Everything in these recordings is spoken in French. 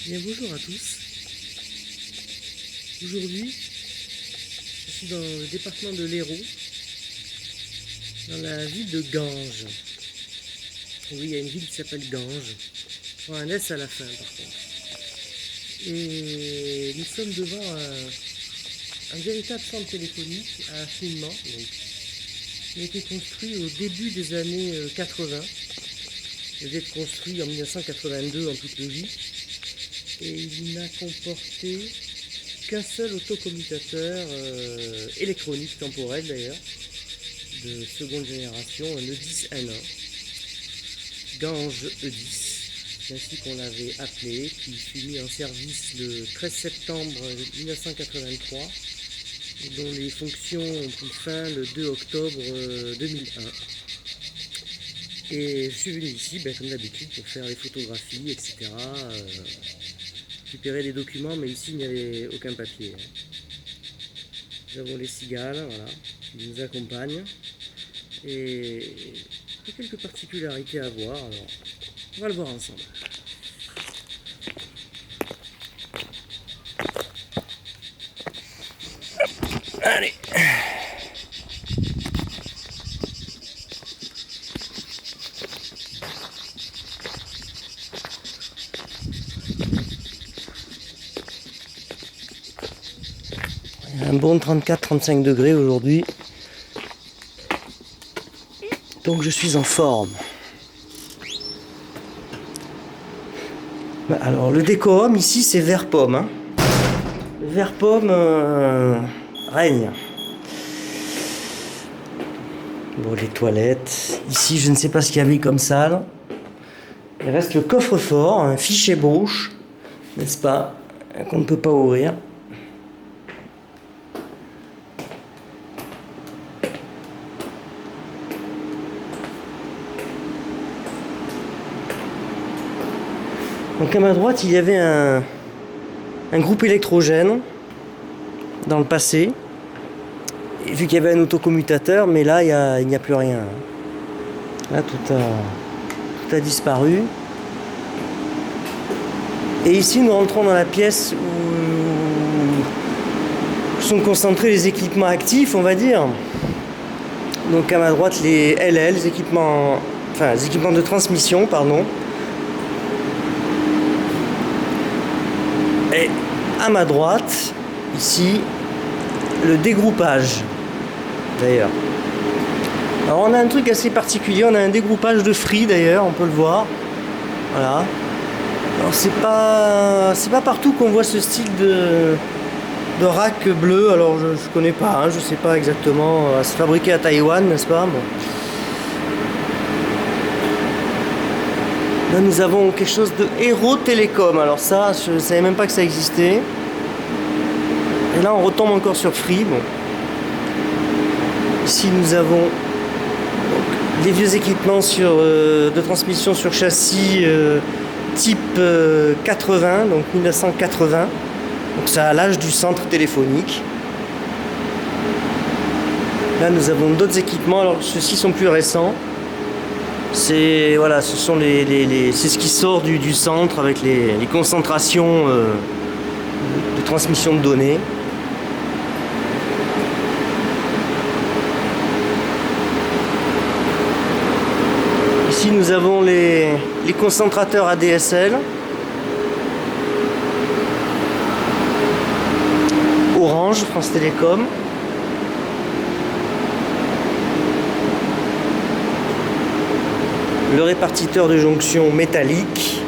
Bien, bonjour à tous. Aujourd'hui, je suis dans le département de l'Hérault, dans la ville de Ganges. Oui, il y a une ville qui s'appelle Ganges. Il faut un S à la fin, par contre. Et nous sommes devant un véritable centre téléphonique à affinement. Donc, il a été construit au début des années 80. Il a été construit en 1982 en toute logique. Et il n'a comporté qu'un seul autocommutateur électronique temporel d'ailleurs, de seconde génération, un E10N1, Ganges E10, c'est ainsi qu'on l'avait appelé, qui fut mis en service le 13 septembre 1983 et dont les fonctions ont pris fin le 2 octobre 2001. Et je suis venu ici, comme d'habitude, pour faire les photographies, etc. Récupérer des documents, mais ici il n'y avait aucun papier. Nous avons les cigales, voilà, qui nous accompagnent. Et il y a quelques particularités à voir, alors on va le voir ensemble. Allez. Un bon 34-35 degrés aujourd'hui. Donc je suis en forme. Alors le décorum ici c'est vert pomme. Hein. Le vert pomme règne. Bon, les toilettes. Ici je ne sais pas ce qu'il y avait comme salle. Il reste le coffre-fort, un fichier bouche, n'est-ce pas, qu'on ne peut pas ouvrir. Donc à ma droite, il y avait un groupe électrogène dans le passé. Et vu qu'il y avait un autocommutateur, mais là, il n'y a plus rien. Là, tout a disparu. Et ici, nous rentrons dans la pièce où sont concentrés les équipements actifs, on va dire. Donc à ma droite, les LL, les équipements de transmission, pardon. Et à ma droite, ici, le dégroupage, d'ailleurs. Alors on a un truc assez particulier, on a un dégroupage de free d'ailleurs, on peut le voir. Voilà. Alors c'est pas partout qu'on voit ce style de rack bleu, alors je connais pas, hein, je sais pas exactement, c'est fabriqué à Taïwan, n'est-ce pas bon. Là nous avons quelque chose de Hérault Télécom, alors ça je ne savais même pas que ça existait. Et là on retombe encore sur Free. Bon. Ici nous avons donc, les vieux équipements de transmission sur châssis type 80, donc 1980. Donc ça a l'âge du centre téléphonique. Là nous avons d'autres équipements, alors ceux-ci sont plus récents. C'est voilà, ce sont c'est ce qui sort du centre avec les concentrations de transmission de données. Ici nous avons les concentrateurs ADSL. Orange, France Télécom. Le répartiteur de jonction métallique,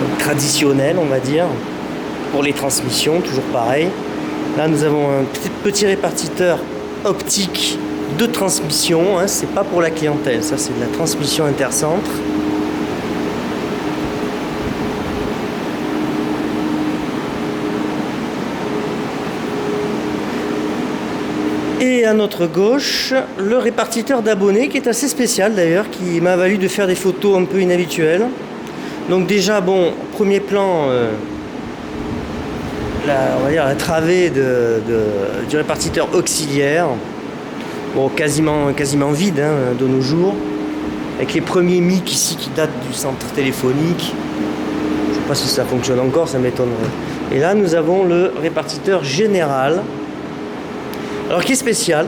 donc traditionnel on va dire, pour les transmissions, toujours pareil. Là nous avons un petit répartiteur optique de transmission, hein, c'est pas pour la clientèle, ça c'est de la transmission intercentre. Et à notre gauche, le répartiteur d'abonnés qui est assez spécial d'ailleurs, qui m'a valu de faire des photos un peu inhabituelles. Donc déjà, bon, premier plan, on va dire la travée du répartiteur auxiliaire. Bon, quasiment vide hein, de nos jours. avec les premiers mics ici qui datent du centre téléphonique. Je ne sais pas si ça fonctionne encore, ça m'étonnerait. Et là, nous avons le répartiteur général, alors qui est spécial,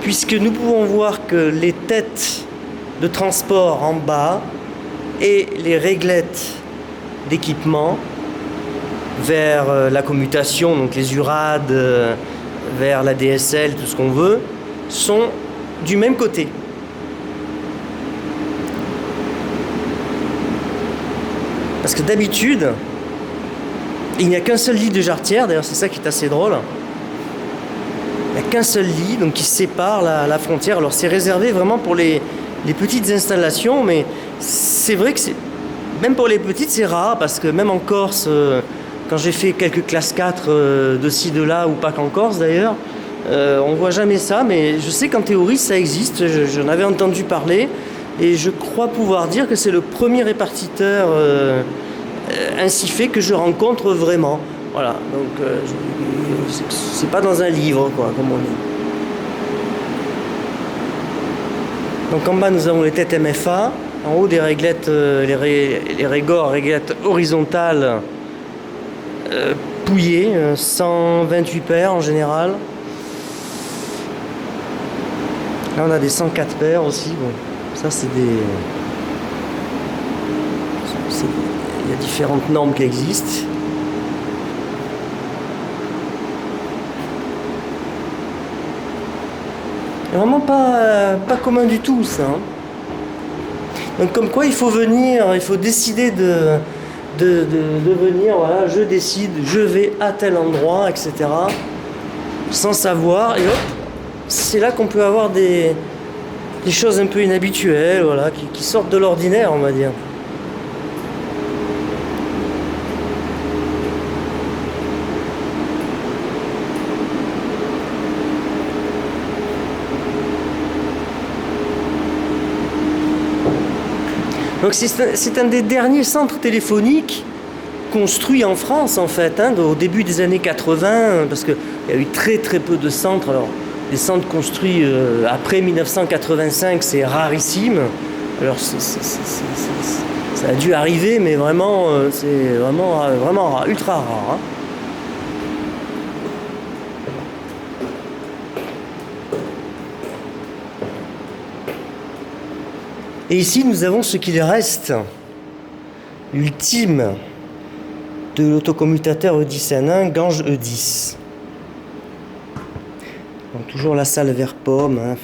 puisque nous pouvons voir que les têtes de transport en bas et les réglettes d'équipement vers la commutation, donc les URAD, vers la DSL, tout ce qu'on veut, sont du même côté. Parce que d'habitude, il n'y a qu'un seul lit de jarretière, d'ailleurs c'est ça qui est assez drôle. Il n'y a qu'un seul lit donc qui sépare la frontière. Alors c'est réservé vraiment pour les petites installations, mais c'est vrai que même pour les petites c'est rare, parce que même en Corse, quand j'ai fait quelques classes 4 de ci, de là, ou pas qu'en Corse d'ailleurs, on voit jamais ça, mais je sais qu'en théorie ça existe, j'en avais entendu parler, et je crois pouvoir dire que c'est le premier répartiteur ainsi fait que je rencontre vraiment. Voilà, donc c'est pas dans un livre, quoi, comme on dit. Donc en bas nous avons les têtes MFA, en haut des réglettes, les régors, réglettes horizontales pouillées, 128 paires en général. Là on a des 104 paires aussi, bon, ça c'est des... Il y a différentes normes qui existent. Vraiment pas commun du tout ça. Hein. Donc comme quoi il faut venir, il faut décider de venir, voilà, je décide, je vais à tel endroit, etc. Sans savoir, et hop, c'est là qu'on peut avoir des choses un peu inhabituelles, voilà, qui sortent de l'ordinaire, on va dire. Donc c'est un des derniers centres téléphoniques construits en France en fait, hein, au début des années 80, parce qu'il y a eu très peu de centres. Alors les centres construits après 1985 c'est rarissime. Alors ça a dû arriver, mais vraiment c'est vraiment rare, ultra rare. Hein. Et ici, nous avons ce qu'il reste, l'ultime de l'autocommutateur E10N1, Ganges E10. Donc toujours la salle vert pomme. Hein,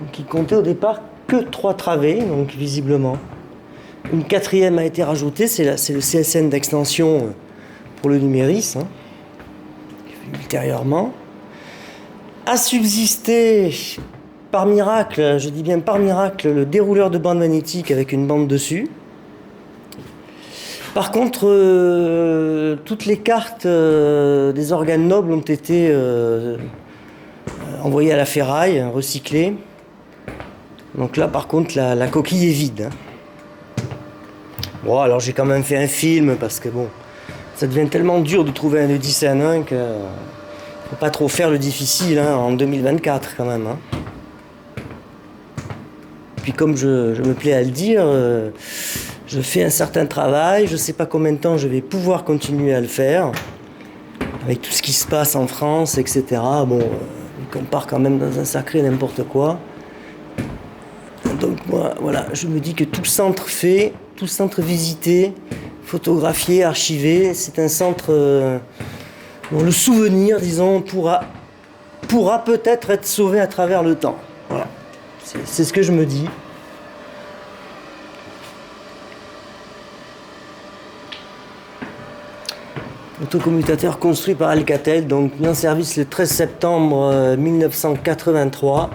donc il comptait au départ que 3 travées, donc visiblement. Une 4e a été rajoutée, c'est le CSN d'extension pour le numéris, hein, ultérieurement. A subsisté par miracle, je dis bien par miracle, le dérouleur de bande magnétique avec une bande dessus. Par contre, toutes les cartes des organes nobles ont été envoyées à la ferraille, recyclées. Donc là, par contre, la coquille est vide. Hein. Bon, alors j'ai quand même fait un film parce que bon, ça devient tellement dur de trouver un E10N1 que... Faut pas trop faire le difficile hein, en 2024 quand même. Hein. Puis comme je me plais à le dire, je fais un certain travail, je sais pas combien de temps je vais pouvoir continuer à le faire, avec tout ce qui se passe en France, etc. Bon, on part quand même dans un sacré n'importe quoi. Donc moi, voilà, je me dis que tout centre fait, tout centre visité, photographié, archivé, c'est un centre... dont le souvenir, disons, pourra peut-être être sauvé à travers le temps. Voilà. C'est ce que je me dis. Autocommutateur construit par Alcatel, donc mis en service le 13 septembre 1983.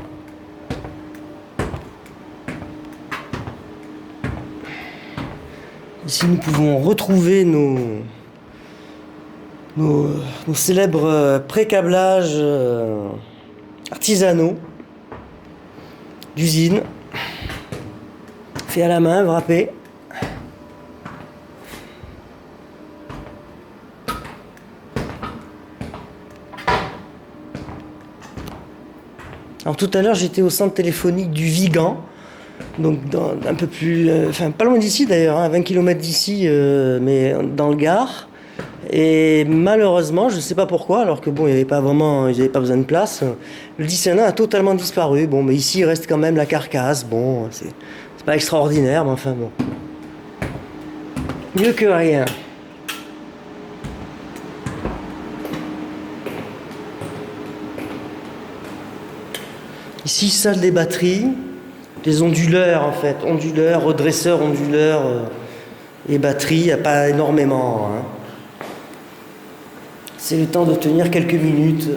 Ici, nous pouvons retrouver nos célèbres pré-câblages artisanaux d'usine, fait à la main, wrappé. Alors tout à l'heure j'étais au centre téléphonique du Vigan, donc un peu plus, enfin pas loin d'ici d'ailleurs, hein, à 20 km d'ici, mais dans le Gard. Et malheureusement, je ne sais pas pourquoi, alors que bon, il n'y avait pas vraiment, ils n'avaient pas besoin de place. Le Dissana a totalement disparu. Bon, mais ici il reste quand même la carcasse. Bon, c'est pas extraordinaire, mais enfin bon, mieux que rien. Ici, salle des batteries, des onduleurs en fait, onduleurs, redresseurs, onduleurs et batteries, il n'y a pas énormément. Hein. C'est le temps de tenir quelques minutes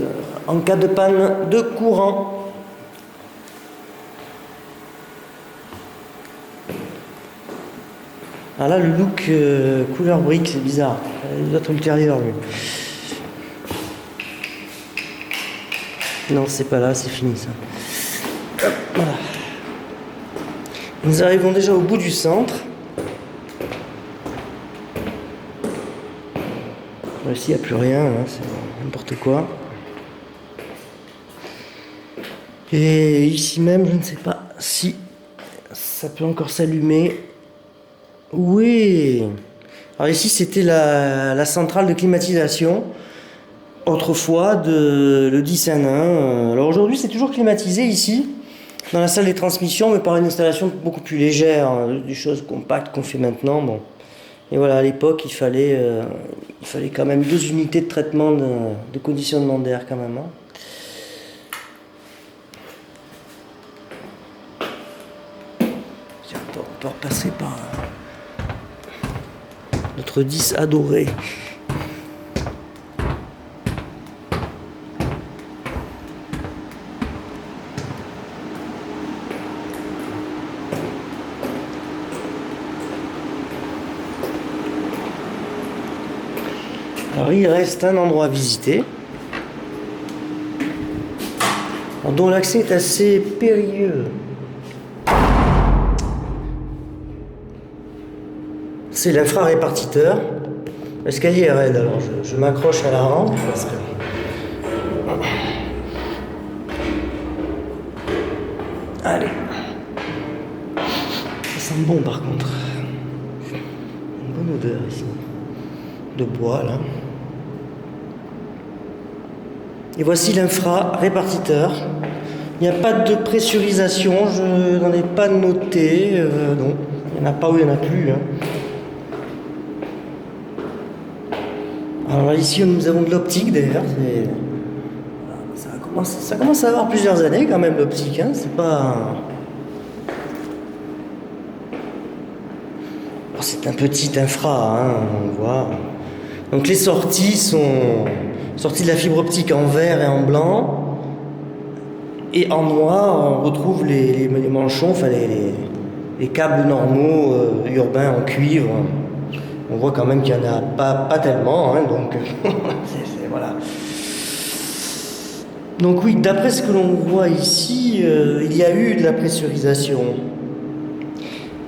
en cas de panne de courant. Ah là, le look couleur brique, c'est bizarre. Il doit être ultérieur, lui. Non, c'est pas là, c'est fini ça. Hop, voilà. Nous arrivons déjà au bout du centre. Ici, il n'y a plus rien, hein, c'est n'importe quoi. Et ici même, je ne sais pas si ça peut encore s'allumer. Oui. Alors ici, c'était la centrale de climatisation. Autrefois, le 10N1. Alors aujourd'hui, c'est toujours climatisé ici, dans la salle des transmissions, mais par une installation beaucoup plus légère, hein, des choses compactes qu'on fait maintenant. Bon. Et voilà, à l'époque, il fallait quand même 2 unités de traitement de conditionnement d'air quand même. Hein. On peut repasser par notre 10 adoré. Alors il reste un endroit à visiter, dont l'accès est assez périlleux. C'est l'infrarépartiteur. L'escalier est raide, alors je m'accroche à la rampe parce que... Allez. Ça sent bon par contre. Une bonne odeur ici. De bois là. Et voici l'infrarépartiteur. Il n'y a pas de pressurisation, je n'en ai pas noté. Non, il n'y en a pas où il n'y en a plus. Hein. Alors ici nous avons de l'optique d'ailleurs. Ça commence à avoir plusieurs années quand même l'optique. Hein. C'est pas. Alors, c'est un petit infra, hein, on voit. Donc les sorties sont sorties de la fibre optique en vert et en blanc. Et en noir, on retrouve les manchons, enfin les câbles normaux urbains en cuivre. On voit quand même qu'il n'y en a pas tellement, hein, donc voilà. Donc oui, d'après ce que l'on voit ici, il y a eu de la pressurisation.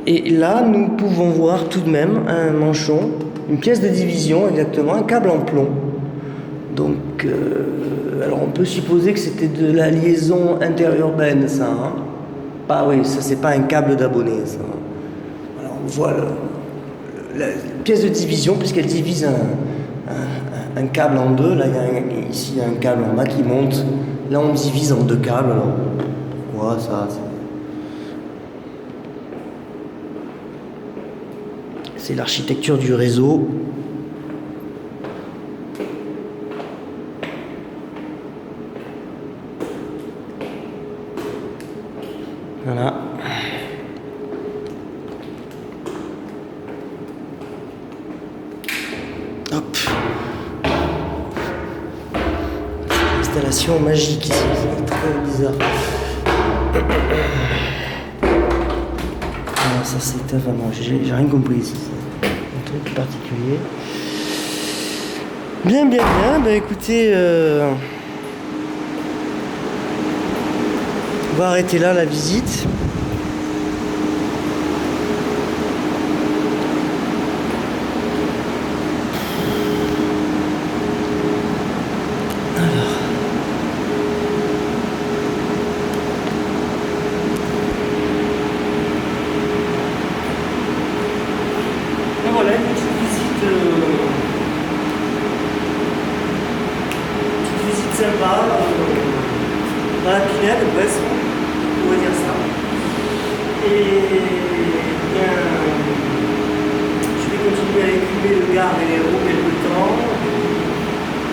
Et là, nous pouvons voir tout de même un manchon, une pièce de division exactement, un câble en plomb. Donc, alors on peut supposer que c'était de la liaison interurbaine, ça. Hein. Oui, ça c'est pas un câble d'abonné, ça. Alors on voit la pièce de division, puisqu'elle divise un câble en deux. Là, ici, il y a un câble en bas qui monte. Là, on divise en 2 câbles. Alors, pourquoi ça c'est l'architecture du réseau. Voilà. Hop. Installation magique ici, c'est très bizarre. Alors ça c'est vraiment, j'ai rien compris ici, c'est un truc particulier. Bien, ben écoutez, on va arrêter là la visite.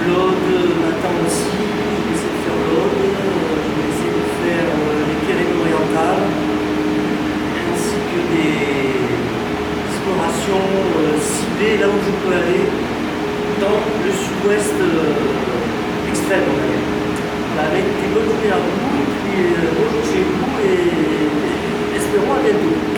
L'Aude m'attend aussi, je vais essayer de faire l'Aude, je vais essayer de faire les Pyrénées orientales, ainsi que des explorations ciblées là où je peux aller dans le sud-ouest extrême. Voilà, avec des bonnes journées à vous, et puis bonjour chez vous, et espérons à bientôt.